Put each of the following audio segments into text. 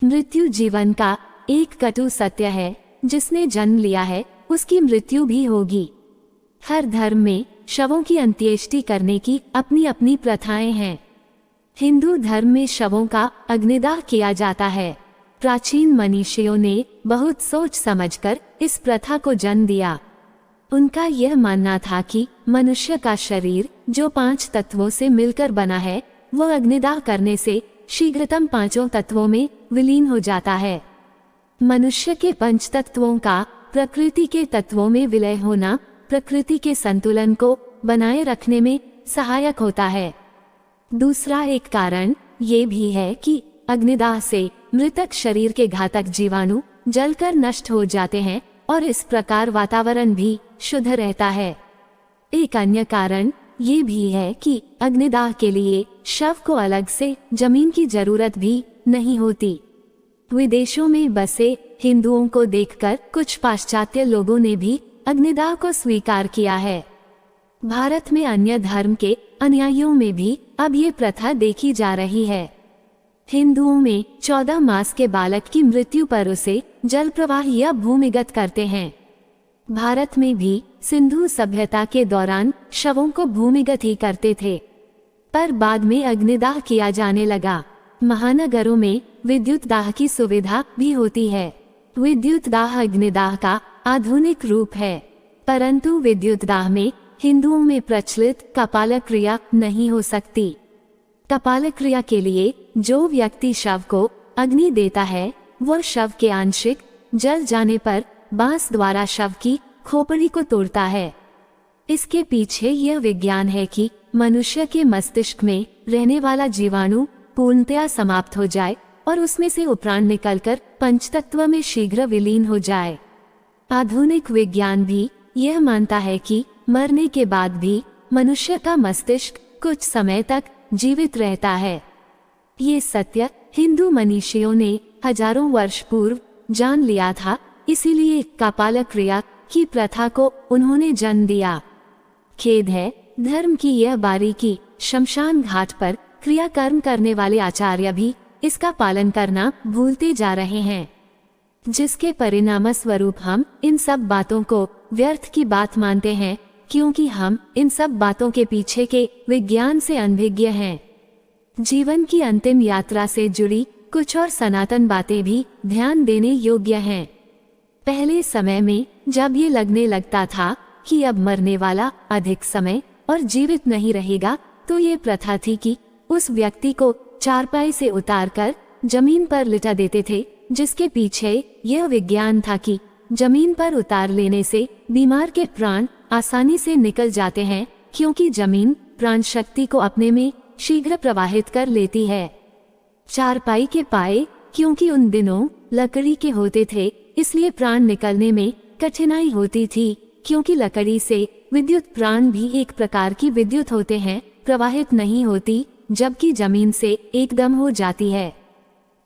मृत्यु जीवन का एक कटु सत्य है। जिसने जन्म लिया है उसकी मृत्यु भी होगी। हर धर्म में शवों की अंत्येष्टि करने की अपनी अपनी प्रथाएं हैं। हिंदू धर्म में शवों का अग्निदाह किया जाता है। प्राचीन मनीषियों ने बहुत सोच समझकर इस प्रथा को जन्म दिया। उनका यह मानना था कि मनुष्य का शरीर जो 5 तत्वों से मिलकर बना है वह अग्निदाह करने से शीघ्रतम 5 तत्वों में विलीन हो जाता है। मनुष्य के 5 तत्वों का प्रकृति के तत्वों में विलय होना प्रकृति के संतुलन को बनाए रखने में सहायक होता है। दूसरा एक कारण ये भी है कि अग्निदाह से मृतक शरीर के घातक जीवाणु जलकर नष्ट हो जाते हैं और इस प्रकार वातावरण भी शुद्ध रहता है। एक अन्य कारण ये भी है कि अग्निदाह के लिए शव को अलग से जमीन की जरूरत भी नहीं होती। विदेशों में बसे हिंदुओं को देखकर कुछ पाश्चात्य लोगों ने भी अग्निदाह को स्वीकार किया है। भारत में अन्य धर्म के अनुयायियों में भी अब ये प्रथा देखी जा रही है। हिंदुओं में 14 मास के बालक की मृत्यु पर उसे जल प्रवाह या भूमिगत करते हैं। भारत में भी सिंधु सभ्यता के दौरान शवों को भूमिगत ही करते थे, पर बाद में अग्निदाह किया जाने लगा। महानगरों में विद्युत दाह की सुविधा भी होती है। विद्युत दाह अग्निदाह का आधुनिक रूप है, परंतु विद्युत दाह में हिंदुओं में प्रचलित कपाल क्रिया नहीं हो सकती। कपाल क्रिया के लिए जो व्यक्ति शव को अग्नि देता है वह शव के आंशिक जल जाने पर बांस द्वारा शव की खोपड़ी को तोड़ता है। इसके पीछे यह विज्ञान है कि मनुष्य के मस्तिष्क में रहने वाला जीवाणु पूर्णतया समाप्त हो जाए और उसमें से उपराण निकलकर पंचतत्व में शीघ्र विलीन हो जाए। आधुनिक विज्ञान भी यह मानता है कि मरने के बाद भी मनुष्य का मस्तिष्क कुछ समय तक जीवित रहता है। ये सत्य हिंदू मनीषियों ने हजारों वर्ष पूर्व जान लिया था, इसीलिए कपाल क्रिया की प्रथा को उन्होंने जन्म दिया। खेद है, धर्म की यह बारीकी शमशान घाट पर क्रियाकर्म करने वाले आचार्य भी इसका पालन करना भूलते जा रहे हैं, जिसके परिणाम स्वरूप हम इन सब बातों को व्यर्थ की बात मानते हैं, क्योंकि हम इन सब बातों के पीछे के विज्ञान से अनभिज्ञ हैं। जीवन की अंतिम यात्रा से जुड़ी कुछ और सनातन बातें भी ध्यान देने योग्य हैं। पहले समय में जब ये लगने लगता था कि अब मरने वाला अधिक समय और जीवित नहीं रहेगा, तो ये प्रथा थी कि उस व्यक्ति को चारपाई से उतारकर जमीन पर लिटा देते थे, जिसके पीछे यह विज्ञान था कि जमीन पर उतार लेने से बीमार के प्राण आसानी से निकल जाते हैं, क्योंकि जमीन प्राण शक्ति को अपने में शीघ्र प्रवाहित कर लेती है। चारपाई के पाए क्योंकि उन दिनों लकड़ी के होते थे, इसलिए प्राण निकलने में कठिनाई होती थी, क्योंकि लकड़ी से विद्युत प्राण भी एक प्रकार की विद्युत होते हैं, प्रवाहित नहीं होती, जबकि जमीन से एकदम हो जाती है।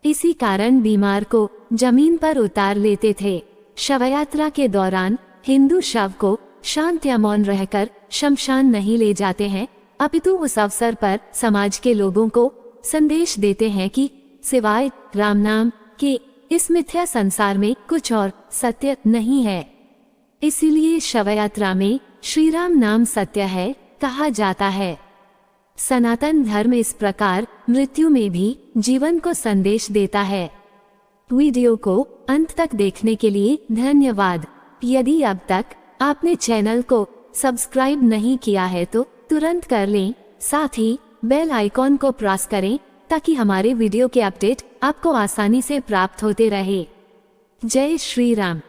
इसी कारण बीमार को जमीन पर उतार लेते थे। शवयात्रा के दौरान हिंदू शव को शांत या मौन रहकर शमशान नहीं ले जाते हैं, अपितु उस अवसर पर समाज के लोगों को संदेश देते हैं कि सिवाय राम नाम के इस मिथ्या संसार में कुछ और सत्य नहीं है। इसीलिए शवयात्रा में श्री राम नाम सत्य है कहा जाता है। सनातन धर्म इस प्रकार मृत्यु में भी जीवन को संदेश देता है। वीडियो को अंत तक देखने के लिए धन्यवाद। यदि अब तक आपने चैनल को सब्सक्राइब नहीं किया है तो तुरंत कर लें, साथ ही बेल आइकॉन को प्रेस करें ताकि हमारे वीडियो के अपडेट आपको आसानी से प्राप्त होते रहे। जय श्री राम।